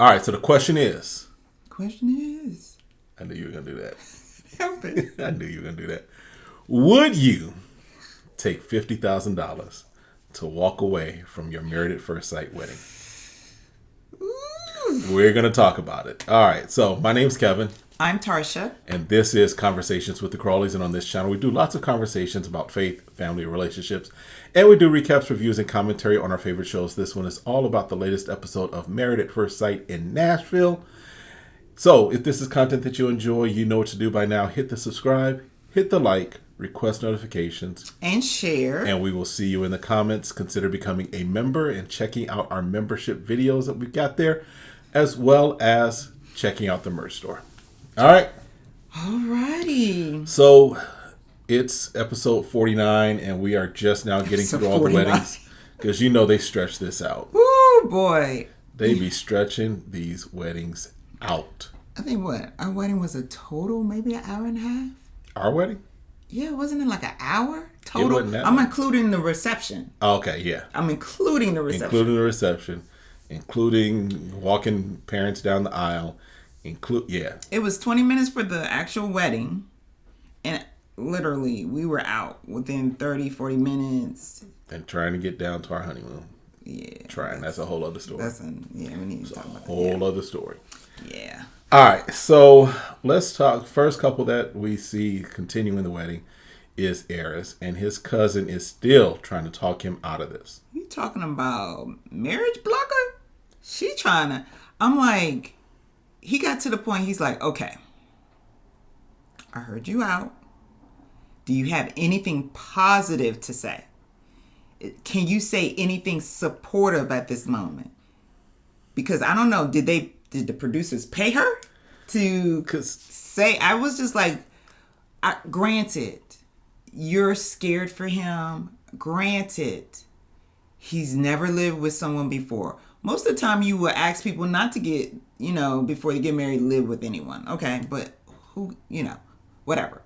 All right, so the question is. I knew you were going to do that. Help it. I knew you were going to do that. Would you take $50,000 to walk away from your Married at First Sight wedding? Ooh. We're going to talk about it. All right, so my name's Kevin. I'm Tarsha. And this is Conversations with the Crawleys. And on this channel, we do lots of conversations about faith, family, and relationships. And we do recaps, reviews, and commentary on our favorite shows. This one is all about the latest episode of Married at First Sight in Nashville. So if this is content that you enjoy, you know what to do by now. Hit the subscribe, hit the like, request notifications, and share. And we will see you in the comments. Consider becoming a member and checking out our membership videos that we've got there, as well as checking out the merch store. All right. Alrighty. So it's episode 49, and we are just now getting through all 49. The weddings. Because you know they stretch this out. Woo, boy. They be stretching these weddings out. I think our wedding was a total, maybe an hour and a half. Our wedding? Yeah, wasn't it like an hour total? I'm including the reception. Okay, yeah. I'm including the reception. Including walking parents down the aisle. Yeah. It was 20 minutes for the actual wedding, and literally we were out within 30, 40 minutes. And trying to get down to our honeymoon. Yeah. That's a whole other story. We need to talk about that. Whole other story. Yeah. All right, so let's talk. First couple that we see continuing the wedding is Eris, and his cousin is still trying to talk him out of this. You talking about marriage blocker? She trying to. I'm like, he got to the point. He's like, okay, I heard you out. Do you have anything positive to say? Can you say anything supportive at this moment? Because I don't know. Did the producers pay her to say? I was just like, granted, you're scared for him. Granted, he's never lived with someone before. Most of the time you will ask people not to get, before they get married, live with anyone. Okay, but who, whatever.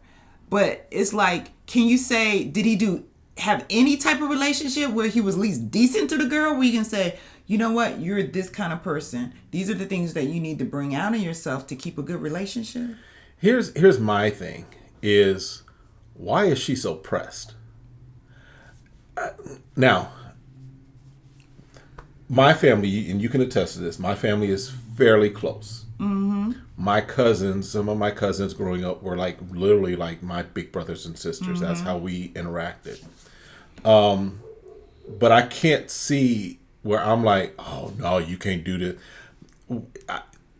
But it's like, can you say, did he have any type of relationship where he was at least decent to the girl, where you can say, you know what, you're this kind of person. These are the things that you need to bring out in yourself to keep a good relationship. Here's my thing is, why is she so pressed? Now, my family, and you can attest to this, my family is fairly close. Mm-hmm. Some of my cousins growing up were literally like my big brothers and sisters. Mm-hmm. That's how we interacted. But I can't see where I'm like, oh no, you can't do this.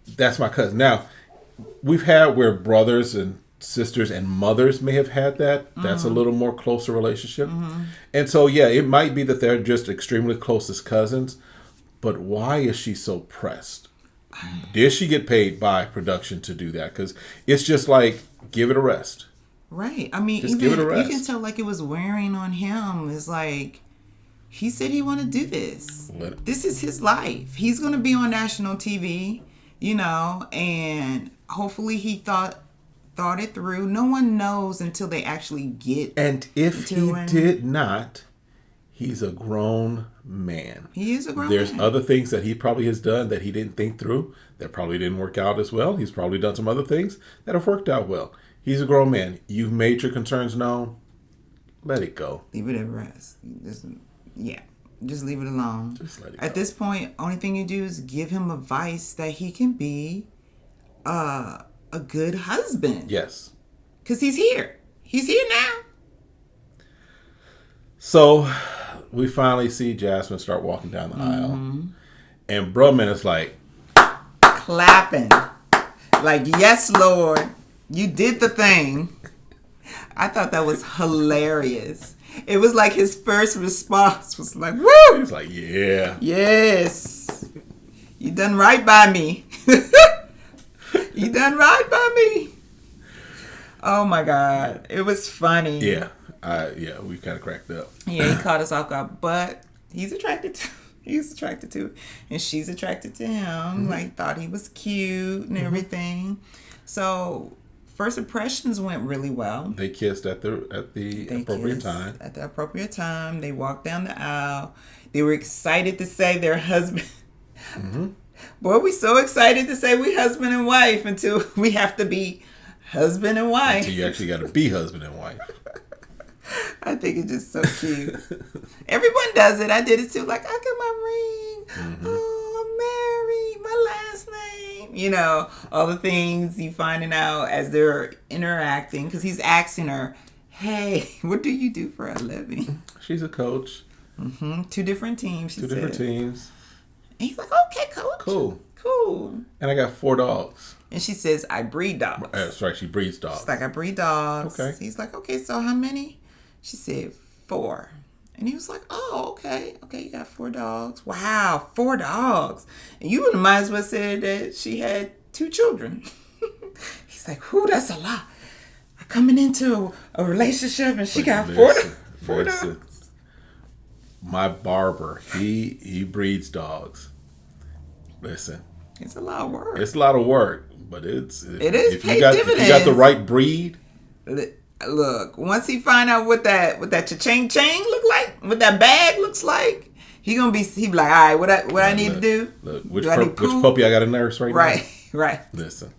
That's my cousin. Now, we've had where brothers and sisters and mothers may have had that. That's a little more closer relationship. Mm-hmm. And so, yeah, it might be that they're just extremely close as cousins. But why is she so pressed? Did she get paid by production to do that? Because it's just like, give it a rest. Right. I mean, just give it a rest. You can tell it was wearing on him. It's like, he said he want to do this. This is his life. He's going to be on national TV, and hopefully he thought it through. No one knows until they actually get. And if he did not, he's a grown man. He is a grown man. There's other things that he probably has done that he didn't think through that probably didn't work out as well. He's probably done some other things that have worked out well. He's a grown man. You've made your concerns known. Let it go. Leave it at rest. Just leave it alone. Just let it At go. this point, only thing you do is give him advice that he can be a good husband. Yes. Because he's here. He's here now. So we finally see Jasmine start walking down the aisle. And Brumman is like, clapping. Like, yes, Lord. You did the thing. I thought that was hilarious. It was like his first response was like, woo! He was like, yeah. Yes. You done right by me. You done right by me. Oh, my God. It was funny. Yeah. We kind of cracked up. Yeah, he caught us off guard. But he's attracted to it. And she's attracted to him. Mm-hmm. Thought he was cute and everything. So first impressions went really well. They kissed at the appropriate time. At the appropriate time. They walked down the aisle. They were excited to say their husband. Mm-hmm. Boy, we so excited to say we husband and wife until we have to be husband and wife. Until you actually got to be husband and wife. I think it's just so cute. Everyone does it. I did it too. Like, I got my ring. Mm-hmm. Oh, I'm married. My last name. You know, all the things you finding out as they're interacting. Because he's asking her, hey, what do you do for a living? She's a coach. Mm-hmm. 2 different teams, she Two said. different teams. And he's like, okay, coach. Cool. And I got 4 dogs. And she says, I breed dogs. That's right. She breeds dogs. She's like, I breed dogs. Okay. He's like, okay, so how many? She said, 4. And he was like, oh, okay. Okay, you got 4 dogs. Wow, 4 dogs. And you might as well said that she had 2 children. He's like, whew, that's a lot. Coming into a relationship and she got 4 dogs. My barber, he breeds dogs. Listen. It's a lot of work. It's a lot of work, but it is If you got the right breed. Look, once he find out what that cha-ching look like, what that bag looks like, he be like, all right, what I need to do? Look, which puppy I got to nurse right now? Right. Listen.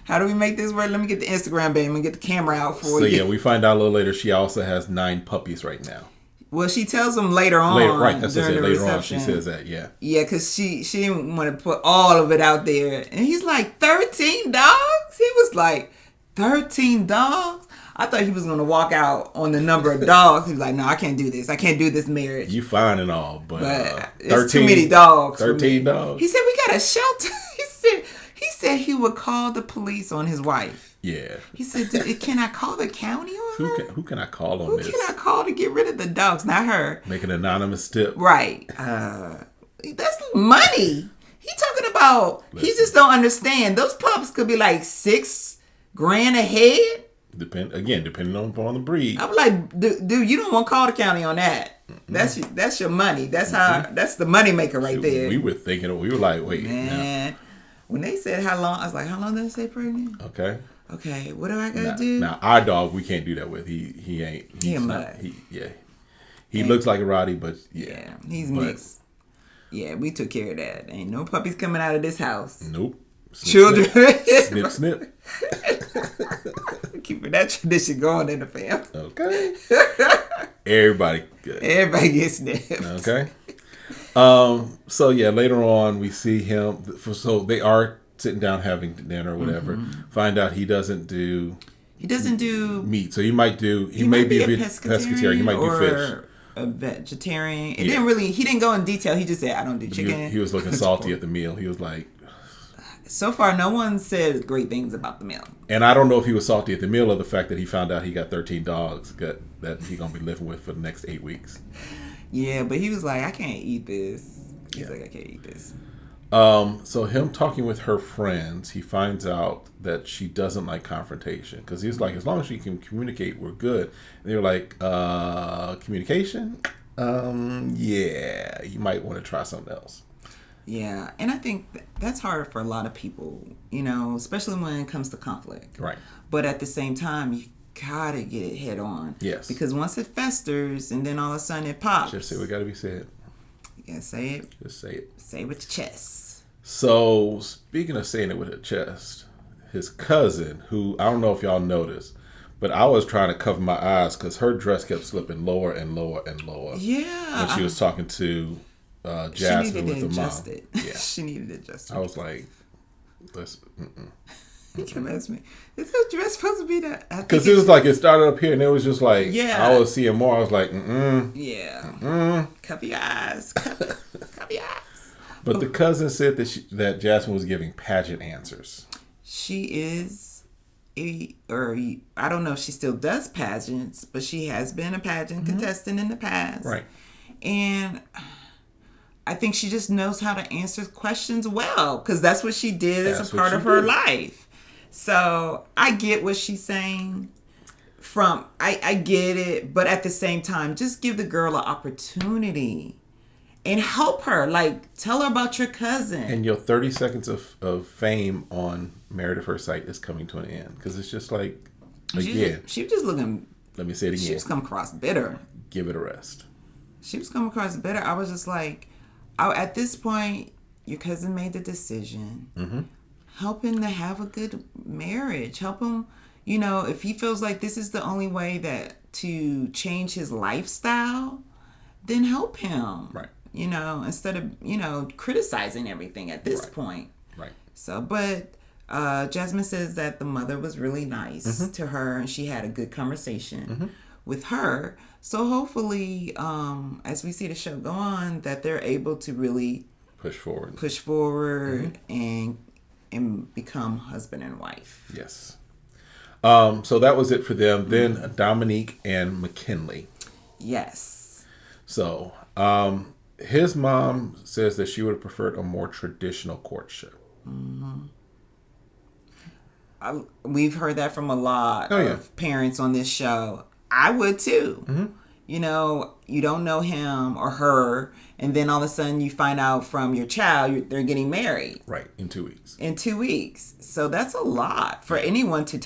How do we make this work? Let me get the Instagram, baby. Let me get the camera out for you. So yeah, we find out a little later she also has 9 puppies right now. Well, she tells him later on. Right, that's what I said. Later reception. on, she says that, yeah. Yeah, because she didn't want to put all of it out there. And he's like, 13 dogs? He was like, 13 dogs? I thought he was going to walk out on the number of dogs. He was like, no, I can't do this. I can't do this marriage. You fine and all, but 13, it's too many dogs. 13 dogs. He said, we got a shelter. He said he would call the police on his wife. Yeah. He said, can I call the county on her? Who can I call on this? Who can I call to get rid of the dogs? Not her. Make an anonymous tip. Right. That's money. He talking about, he just don't understand. Those pups could be like $6,000 a head. Depending on the breed. I'm like, dude, you don't want to call the county on that. Mm-hmm. That's your money. That's that's the money maker right there. We were like, wait. Man. Now. When they said how long, I was like, how long did they say pregnant? Okay, what do I gotta do? Now our dog, we can't do that with. He ain't. He's not. He looks like a Roddy, but yeah. He's mixed. Yeah, we took care of that. Ain't no puppies coming out of this house. Nope. Children. Snip. Keeping that tradition going in the family. Okay. Everybody good. Everybody gets snipped. Okay. So yeah, later on we see him. So they are sitting down having dinner or whatever. Mm-hmm. Find out he doesn't do meat. So he might do. He may be a pescatarian. He might do fish. A vegetarian. He didn't go in detail. He just said, I don't do chicken. He was looking salty at the meal. He was like, so far no one said great things about the meal. And I don't know if he was salty at the meal or the fact that he found out he got 13 dogs that he's gonna be living with for the next 8 weeks. Yeah, but he was like, I can't eat this. He's like, I can't eat this. So him talking with her friends, he finds out that she doesn't like confrontation because he's like, as long as she can communicate, we're good. And they're like, communication? Yeah, you might want to try something else. Yeah, and I think that's hard for a lot of people, especially when it comes to conflict. Right. But at the same time, you gotta get it head on. Yes. Because once it festers and then all of a sudden it pops. Just say what gotta be said. You gotta say it. Just say it. Say it with your chest. So, speaking of saying it with her chest, his cousin, who I don't know if y'all noticed, but I was trying to cover my eyes because her dress kept slipping lower and lower and lower. Yeah. When she was talking to Jasmine with the mom. Yeah. She needed to adjust it. I was like, let's. You can ask me. Is her dress supposed to be that? Because it was like it started up here and it was just like, yeah. I was seeing more. I was like, Yeah. Cover your eyes. Cover your eyes. But the cousin said that Jasmine was giving pageant answers. She is, I don't know if she still does pageants, but she has been a pageant contestant in the past. Right. And I think she just knows how to answer questions well because that's what she did as a part of her life. So I get what she's saying. I get it, but at the same time, just give the girl an opportunity and help her. Like, tell her about your cousin. And your 30 seconds of fame on Married at First Sight is coming to an end because it's just like, again. She was just looking. Let me say it again. She was coming across bitter. Give it a rest. She was coming across bitter. I was just like, at this point, your cousin made the decision. Mm-hmm. Help him to have a good marriage. Help him, if he feels like this is the only way to change his lifestyle, then help him. Right. Instead of, criticizing everything at this point. Right. So, but Jasmine says that the mother was really nice to her and she had a good conversation with her. So hopefully, as we see the show go on, that they're able to really push forward and become husband and wife. Yes. So that was it for them. Then Dominique and McKinley. Yes. So his mom says that she would have preferred a more traditional courtship. We've heard that from a lot of parents on this show. I would too. You don't know him or her, and then all of a sudden you find out from your child they're getting married. Right, in 2 weeks. In 2 weeks. So that's a lot for anyone to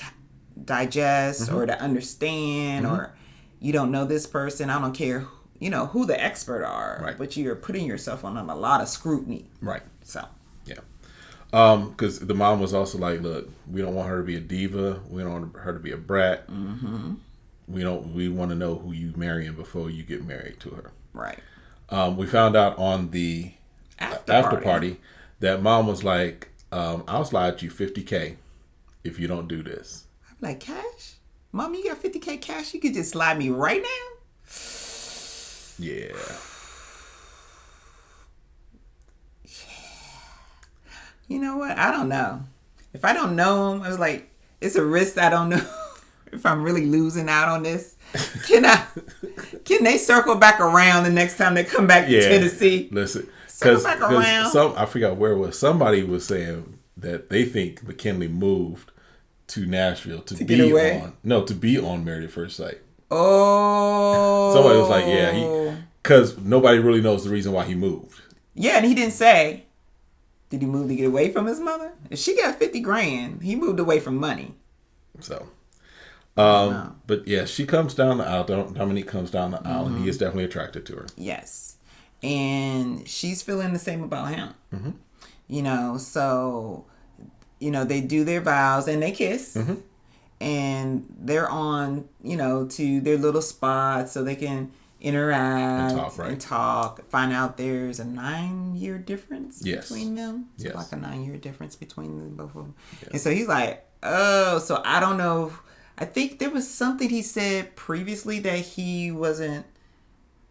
digest or to understand, or you don't know this person. I don't care, who the expert are, but you're putting yourself on a lot of scrutiny. Right. So. Yeah. Because the mom was also like, look, we don't want her to be a diva. We don't want her to be a brat. We want to know who you marrying before you get married to her. Right. We found out on the after party that mom was like, I'll slide you $50K if you don't do this. I'm like, cash? Mom, you got $50K cash? You could just slide me right now? Yeah. You know what? I don't know. If I don't know him, I was like, it's a risk I don't know if I'm really losing out on this. Can they circle back around the next time they come back to Tennessee? Listen, circle back around. I forgot where it was. Somebody was saying that they think McKinley moved to Nashville to be on Married at First Sight. Oh. Somebody was like, because nobody really knows the reason why he moved. Yeah, and he didn't say. Did he move to get away from his mother? If she got $50,000, he moved away from money. So, but yeah, she comes down the aisle. Dominique comes down the aisle, and he is definitely attracted to her. Yes, and she's feeling the same about him. So, they do their vows and they kiss, and they're on, to their little spot so they can interact and talk, find out there's a 9-year difference between them. Yes. Like a 9-year difference between them, both of them. Yes. And so he's like, oh, so I don't know. I think there was something he said previously that he wasn't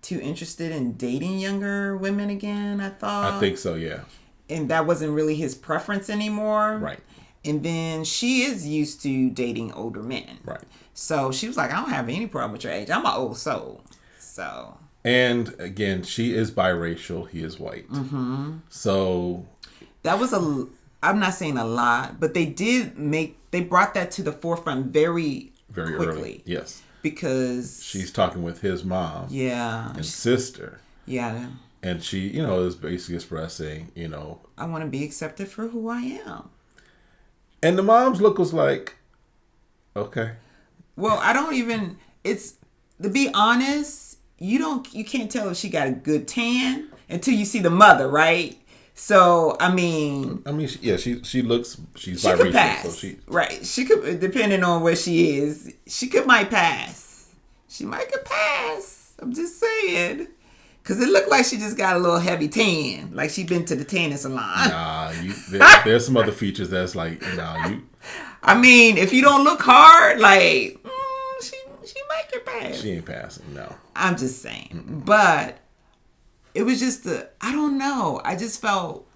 too interested in dating younger women again, I thought. I think so, yeah. And that wasn't really his preference anymore. Right. And then she is used to dating older men. Right. So she was like, I don't have any problem with your age. I'm an old soul. So. And again, she is biracial. He is white. So. That was I'm not saying a lot, but they brought that to the forefront very quickly. Early. Yes. Because. She's talking with his mom. Yeah. And sister. Yeah. And she, is basically expressing, I want to be accepted for who I am. And the mom's look was like, okay. Well, to be honest, you can't tell if she got a good tan until you see the mother, right? So, she looks, she's biracial. Could pass. So right. She could, depending on where she is, might pass. She could pass. I'm just saying. Because it looked like she just got a little heavy tan. Like she been to the tanning salon. Nah, there's some other features that's like, you. If you don't look hard, like, she might get passed. She ain't passing, no. I'm just saying. Mm-mm. But it was just I don't know. I just felt,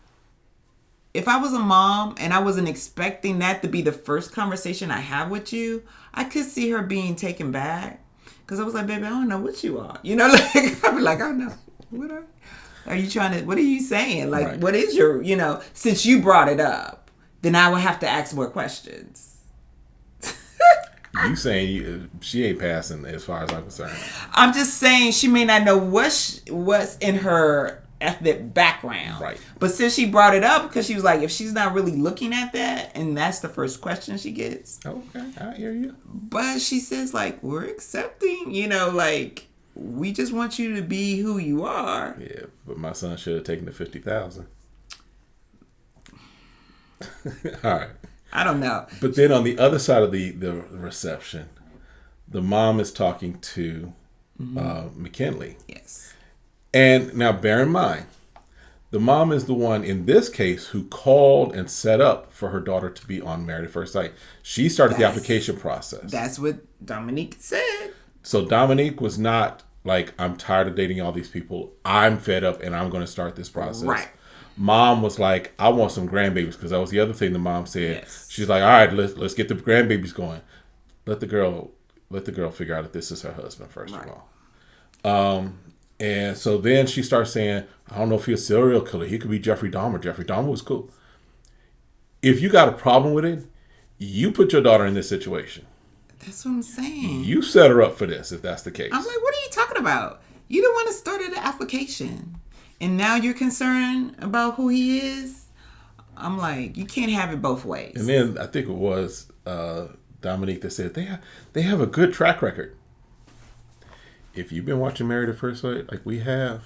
if I was a mom and I wasn't expecting that to be the first conversation I have with you, I could see her being taken back. Because I was like, baby, I don't know what you are. I'd be like, I don't know. What are you trying to, what are you saying? Like, right. What is your, since you brought it up, then I would have to ask more questions. You saying she ain't passing as far as I'm concerned. I'm just saying she may not know what's in her ethnic background. Right. But since she brought it up, because she was like, if she's not really looking at that, and that's the first question she gets. Okay, I hear you. But she says, like, we're accepting, like, we just want you to be who you are. Yeah, but my son should have taken the $50,000. All right. I don't know. But then on the other side of the reception, the mom is talking to McKinley. Yes. And now bear in mind, the mom is the one in this case who called and set up for her daughter to be on Married at First Sight. She started the application process. That's what Dominique said. So Dominique was not like, I'm tired of dating all these people. I'm fed up and I'm going to start this process. Right. Mom was like, I want some grandbabies, because that was the other thing the mom said. Yes. She's like, all right, let's get the grandbabies going. Let the girl figure out if this is her husband first of all. And so then she starts saying, I don't know if he's a serial killer. He could be Jeffrey Dahmer. Jeffrey Dahmer was cool. If you got a problem with it, you put your daughter in this situation. That's what I'm saying. You set her up for this if that's the case. I'm like, what are you talking about? You don't want to start an application. And now you're concerned about who he is? I'm like, you can't have it both ways. And then I think it was Dominique that said they have a good track record. If you've been watching Married at First Sight like we have,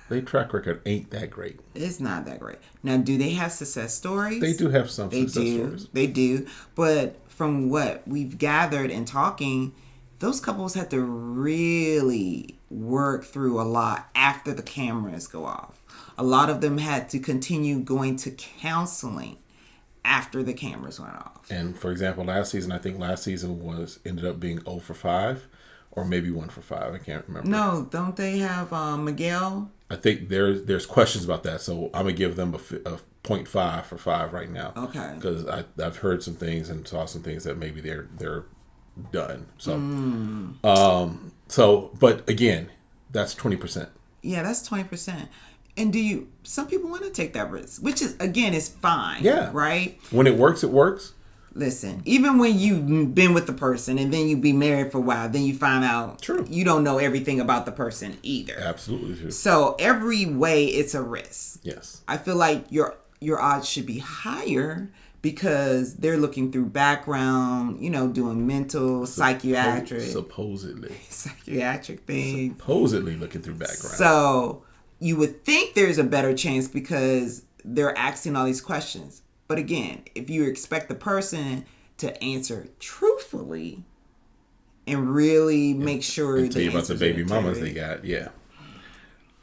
their track record ain't that great. It's not that great. Now, do they have success stories? They do have some success stories. They do. But from what we've gathered and talking, those couples had to really work through a lot after the cameras go off. A lot of them had to continue going to counseling after the cameras went off. And for example, last season ended up being 0 for 5 or maybe 1 for 5. I can't remember. No, don't they have Miguel? I think there's questions about that, so I'm gonna give them a 0.5 for 5 right now. Okay. Because I've heard some things and saw some things that maybe they're done. So, but again, that's 20%. Yeah, that's 20%. And some people want to take that risk, which is, again, is fine. Yeah. Right? When it works, it works. Listen, even when you've been with the person and then you be married for a while, then you find out you don't know everything about the person either. Absolutely true. So every way it's a risk. Yes. I feel like your odds should be higher because they're looking through background, doing mental, psychiatric things. Supposedly looking through background. So you would think there's a better chance because they're asking all these questions. But again, if you expect the person to answer truthfully and really make sure and tell you about the baby mamas they got, yeah.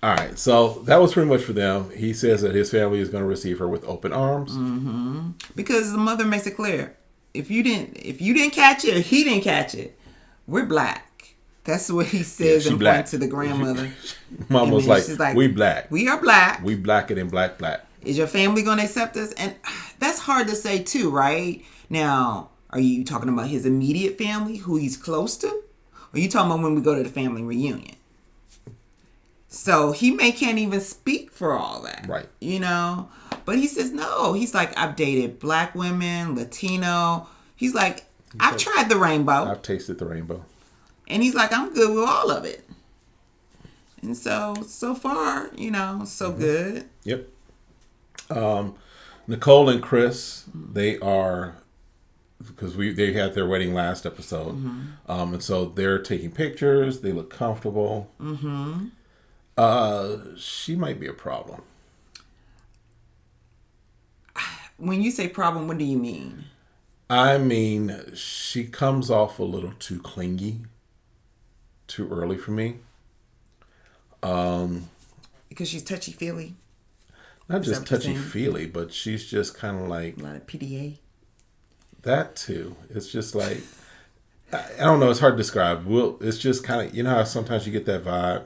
All right, so that was pretty much for them. He says that his family is going to receive her with open arms. Mm-hmm. Because the mother makes it clear, if you didn't catch it or he didn't catch it, we're black. That's what he says and points to the grandmother. Mom was like, we black. We are black. We blacker than black. Is your family going to accept us? And that's hard to say too, right? Now, are you talking about his immediate family, who he's close to? Or are you talking about when we go to the family reunion? So he can't even speak for all that. Right. But he says no. He's like, I've dated black women, Latino. He's like, I've tried the rainbow. I've tasted the rainbow. And he's like, I'm good with all of it. And so far, so good. Yep. Nicole and Chris, they are, because they had their wedding last episode, and so they're taking pictures. They look comfortable. Mm-hmm. She might be a problem. When you say problem, what do you mean? I mean, she comes off a little too clingy, too early for me. Because she's touchy-feely? Not just touchy-feely, but she's just kind of like... A lot of PDA? That too. It's just like... I don't know. It's hard to describe. It's just kind of... how sometimes you get that vibe?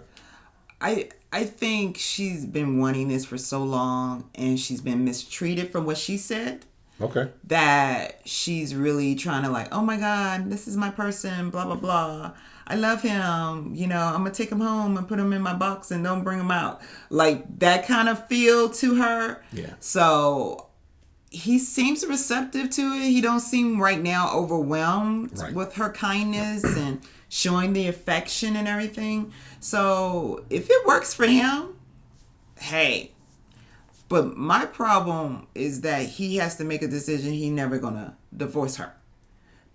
I think she's been wanting this for so long, and she's been mistreated from what she said. Okay. That she's really trying to oh my God, this is my person, blah, blah, blah. I love him. I'm going to take him home and put him in my box and don't bring him out. Like that kind of feel to her. Yeah. So he seems receptive to it. He don't seem right now overwhelmed with her kindness and showing the affection and everything. So if it works for him, hey. But my problem is that he has to make a decision. He's never going to divorce her.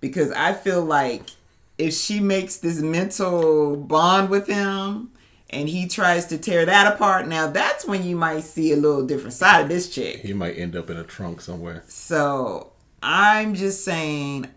Because I feel like if she makes this mental bond with him and he tries to tear that apart, now that's when you might see a little different side of this chick. He might end up in a trunk somewhere. So I'm just saying,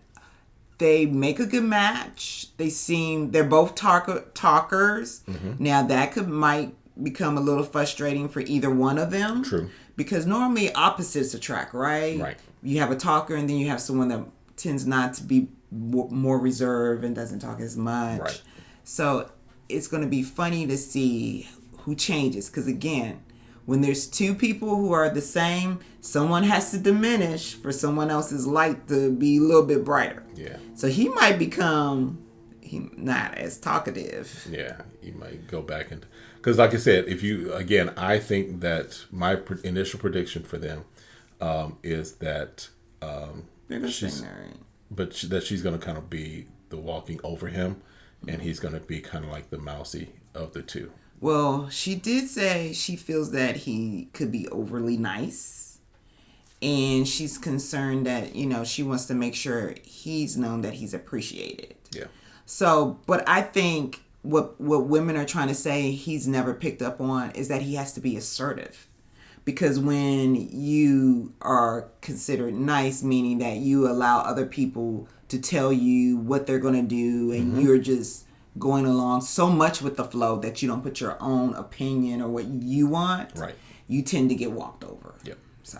they make a good match. They're both talkers. Now that might become a little frustrating for either one of them. True. Because normally opposites attract, right? Right. You have a talker, and then you have someone that tends not to be more reserved and doesn't talk as much. Right. So it's going to be funny to see who changes. Because again, when there's two people who are the same, someone has to diminish for someone else's light to be a little bit brighter. Yeah. So he might become not as talkative. Yeah, he might go back into, because like I said, I think that my initial prediction for them is that They're gonna stay married. that she's going to kind of be the walking over him, and he's going to be kind of like the mousy of the two. Well, she did say she feels that he could be overly nice, and she's concerned that, she wants to make sure he's known that he's appreciated. Yeah. So, but I think what women are trying to say he's never picked up on is that he has to be assertive. Because when you are considered nice, meaning that you allow other people to tell you what they're going to do, and you're just going along so much with the flow that you don't put your own opinion or what you want, right, you tend to get walked over. Yep. So,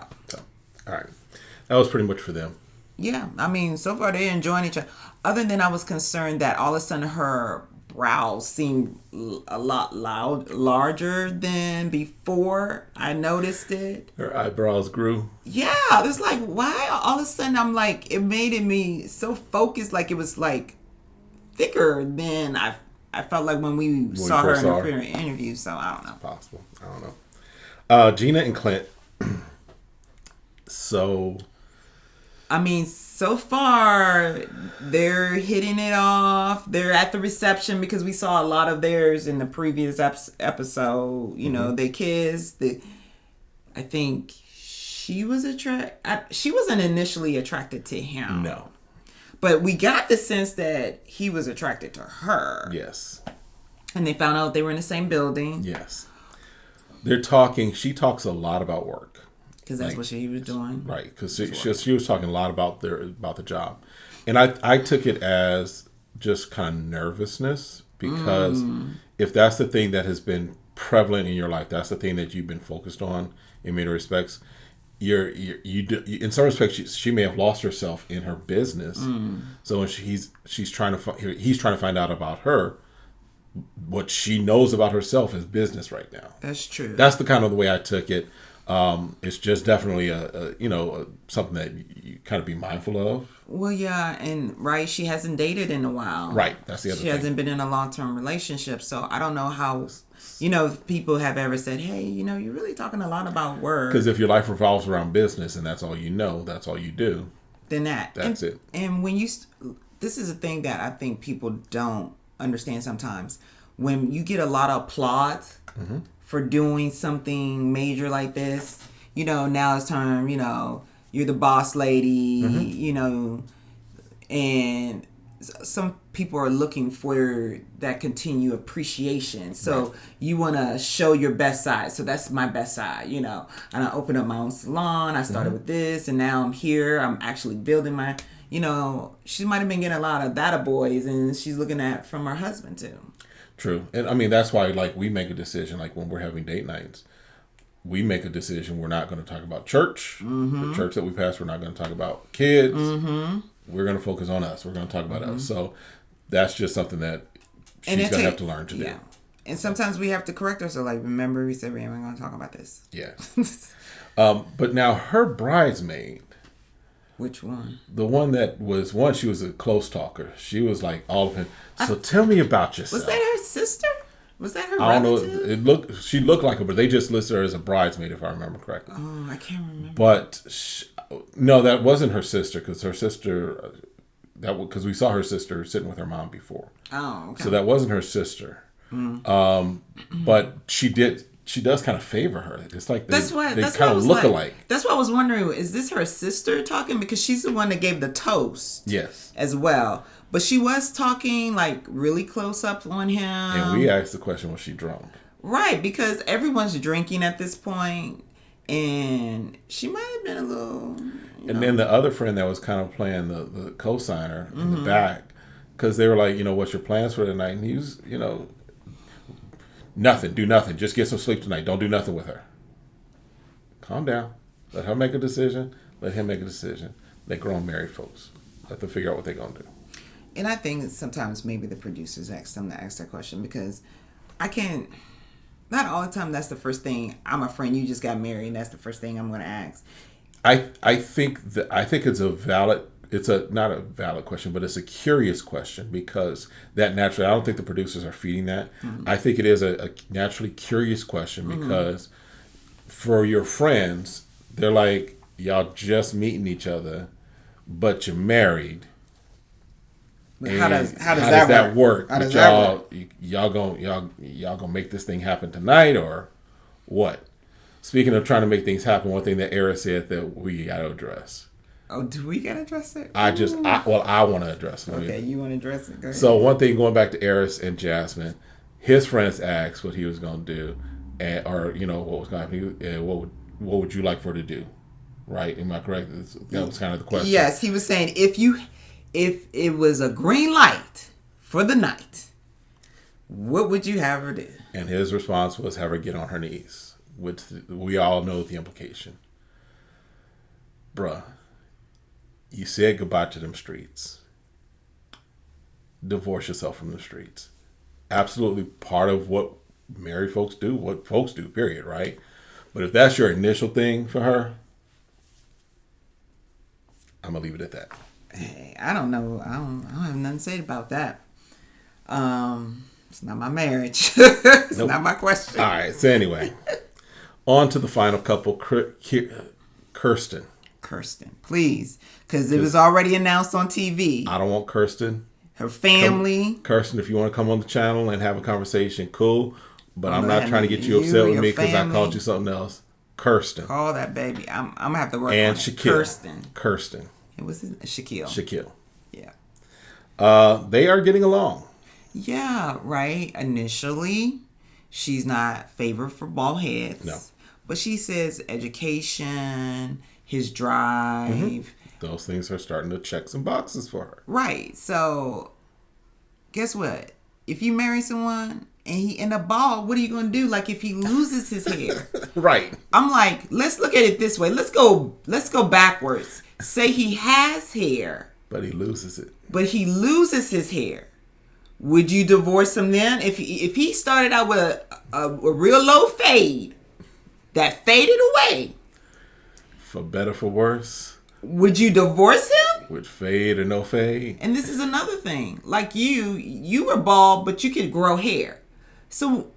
all right. That was pretty much for them. Yeah. I mean, so far they're enjoying each other. Other than I was concerned that all of a sudden her brows seemed a lot larger than before I noticed it. Her eyebrows grew. Yeah. It's like, why all of a sudden I'm like, it made me so focused, like it was like thicker than I felt like when we saw her in the first interview. So I don't know. Possible. I don't know. Gina and Clint. So, I mean, so far they're hitting it off. They're at the reception because we saw a lot of theirs in the previous episode. They kissed. I think she was she wasn't initially attracted to him. No. But we got the sense that he was attracted to her. Yes. And they found out they were in the same building. Yes. They're talking. She talks a lot about work. Because that's what she was doing. Right. Because she was talking a lot about the job. And I took it as just kind of nervousness. Because if that's the thing that has been prevalent in your life, that's the thing that you've been focused on in many respects, in some respects she may have lost herself in her business. So when he's trying to find out about her, what she knows about herself is business right now. That's true. That's the kind of the way I took it. It's just definitely something that you kind of be mindful of. Well, yeah, and she hasn't dated in a while. Right, that's the other thing. She hasn't been in a long-term relationship, so I don't know how, people have ever said, hey, you're really talking a lot about work. Because if your life revolves around business and that's all you know, that's all you do, then that's it. And when this is a thing that I think people don't understand sometimes. When you get a lot of applause for doing something major like this, now it's time, you're the boss lady, and some people are looking for that continued appreciation. So you want to show your best side. So that's my best side, and I opened up my own salon. I started with this, and now I'm here. I'm actually building my, she might have been getting a lot of that boys, and she's looking at from her husband too. True. And I mean, that's why we make a decision, when we're having date nights, we make a decision. We're not going to talk about church, the church that we passed. We're not going to talk about kids. We're going to focus on us. We're going to talk about us. So that's just something that she's going to have to learn to do. And sometimes we have to correct ourselves. Remember we said we ain't going to talk about this. Yeah. But now her bridesmaid. Which one? The one that was she was a close talker. She was like all of him. So tell me about yourself. Was that her sister? Was that her I don't relative? know. She looked like her, but they just listed her as a bridesmaid, if I remember correctly. Oh, I can't remember. But no, that wasn't her sister, because her sister, because we saw her sister sitting with her mom before. Oh, okay. So that wasn't her sister. But she she does kind of favor her. It's like they that's kind of look alike. That's what I was wondering. Is this her sister talking? Because she's the one that gave the toast. Yes. As well. But she was talking like really close up on him. And we asked the question, was she drunk? Right, because everyone's drinking at this point, and she might have been a little. And then the other friend that was kind of playing the co-signer in the back, because they were like, what's your plans for the night? And he was, nothing, do nothing. Just get some sleep tonight. Don't do nothing with her. Calm down. Let her make a decision. Let him make a decision. They're grown married folks. Let them figure out what they're going to do. And I think sometimes maybe the producers ask them to ask that question because I can't. Not all the time. That's the first thing. I'm a friend. You just got married, and that's the first thing I'm going to ask. I think it's a valid. It's not a valid question, but it's a curious question because that naturally. I don't think the producers are feeding that. I think it is a naturally curious question because for your friends, they're like y'all just meeting each other, but you're married. How does that work? How does that work? Y'all gonna make this thing happen tonight or what? Speaking of trying to make things happen, one thing that Era said that we got to address. Oh, do we got to address it? I want to address it. Okay, you want to address it? Go ahead. So one thing, going back to Eris and Jasmine, his friends asked what he was going to do, or what was going to happen, and what would you like for her to do? Right? Am I correct? That was kind of the question. Yes, he was saying if it was a green light for the night, what would you have her do? And his response was have her get on her knees, which we all know the implication. Bruh, you said goodbye to them streets. Divorce yourself from the streets. Absolutely part of what married folks do, what folks do, period, right? But if that's your initial thing for her, I'm going to leave it at that. Hey, I don't know. I don't have nothing to say about that. It's not my marriage. It's not my question. All right. So anyway, on to the final couple, Kirsten. Kirsten, please. Because it was already announced on TV. I don't want Kirsten. Her family. Kirsten, if you want to come on the channel and have a conversation, cool. But I'm not trying to get you upset with me because I called you something else. Kirsten. Call that baby. I'm going to have to work and on Shaquille. Kirsten. It was Shaquille. Shaquille. Yeah. They are getting along. Yeah, right. Initially, she's not favored for bald heads. No. But she says education, his drive. Mm-hmm. Those things are starting to check some boxes for her. Right. So, guess what? If you marry someone and he end up bald, what are you going to do? Like if he loses his hair. Right. I'm like, let's look at it this way. Let's go backwards. Say he has hair. But he loses it. But he loses his hair. Would you divorce him then? If he started out with a real low fade that faded away. For better, for worse. Would you divorce him? With fade or no fade. And this is another thing. Like you were bald, but you could grow hair. So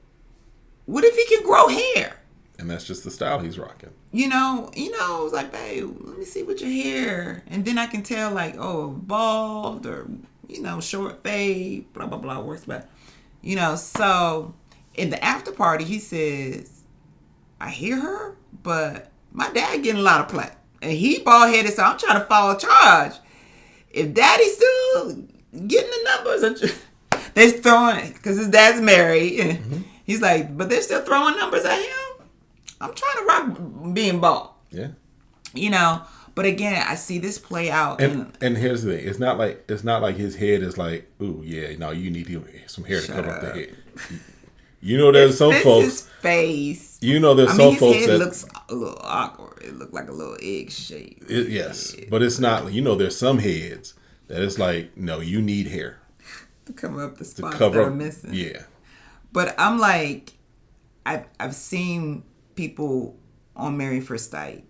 what if he can grow hair? And that's just the style he's rocking. It's like, babe, let me see what your hair. And then I can tell like, oh, bald or, short fade, blah, blah, blah, works better. So in the after party, he says, I hear her, but my dad getting a lot of play. And he bald headed, so I'm trying to follow charge. If daddy's still getting the numbers, they're throwing, because his dad's married. And he's like, but they're still throwing numbers at him. I'm trying to rock being bald. Yeah. But again, I see this play out. And here's the thing. It's not like his head is like, ooh, yeah, no, you need some hair to cover up the head. There's some folks. His face. There's some folks his head that looks a little awkward. It looked like a little egg shape. Yes, but it's not. There's some heads that it's like, no, you need hair to cover up the spots that are missing. Yeah. But I'm like, I've seen people on Married First Sight.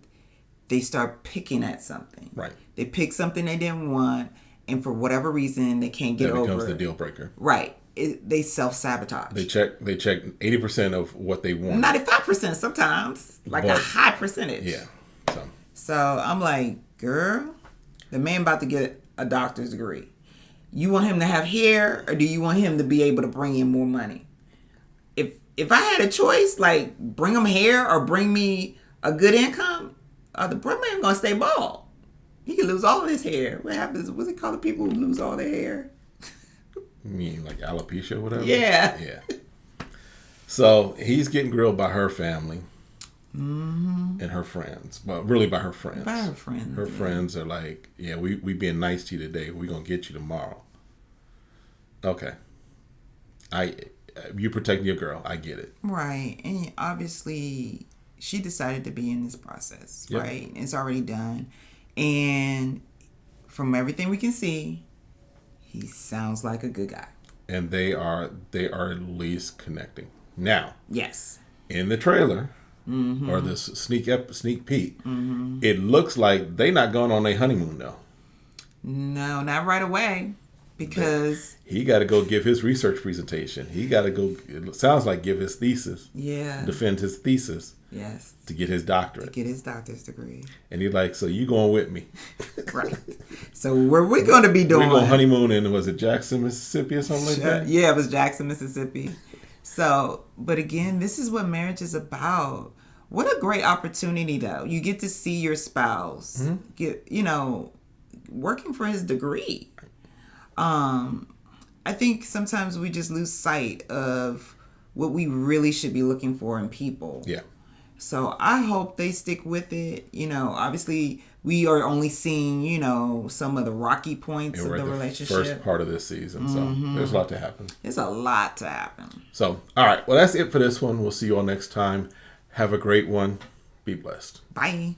They start picking at something. Right. They pick something they didn't want, and for whatever reason, they can't get over it. That becomes the deal breaker. Right. They self-sabotage. They check 80% of what they want. 95% sometimes. Like a high percentage. Yeah. So I'm like, girl, the man about to get a doctor's degree. You want him to have hair, or do you want him to be able to bring in more money? if I had a choice, like bring him hair or bring me a good income, the brother ain't gonna stay bald. He can lose all of his hair. What happens? What's it called? The people who lose all their hair. You mean like alopecia or whatever? Yeah. Yeah. So he's getting grilled by her family and her friends. Well, really by her friends. By her friends. Her friends are like, yeah, we being nice to you today. We're going to get you tomorrow. Okay. You protecting your girl. I get it. Right. And obviously, she decided to be in this process, Yep. right? It's already done. And from everything we can see, he sounds like a good guy. And they are at least connecting. Now, Yes. in the trailer, or this sneak peek, it looks like they not going on a honeymoon though. No, not right away. Because he got to go give his research presentation. He got to go, it sounds like, give his thesis. Yeah. Defend his thesis. Yes. To get his doctorate. To get his doctor's degree. And he's like, so you going with me. Right. So where we going to be doing? We're going honeymoon in, was it Jackson, Mississippi or something like that? Yeah, it was Jackson, Mississippi. So, but again, this is what marriage is about. What a great opportunity, though. You get to see your spouse get, working for his degree. I think sometimes we just lose sight of what we really should be looking for in people. Yeah. So I hope they stick with it. Obviously we are only seeing, some of the rocky points of the relationship. First part of this season. So there's a lot to happen. There's a lot to happen. So, all right. Well, that's it for this one. We'll see you all next time. Have a great one. Be blessed. Bye.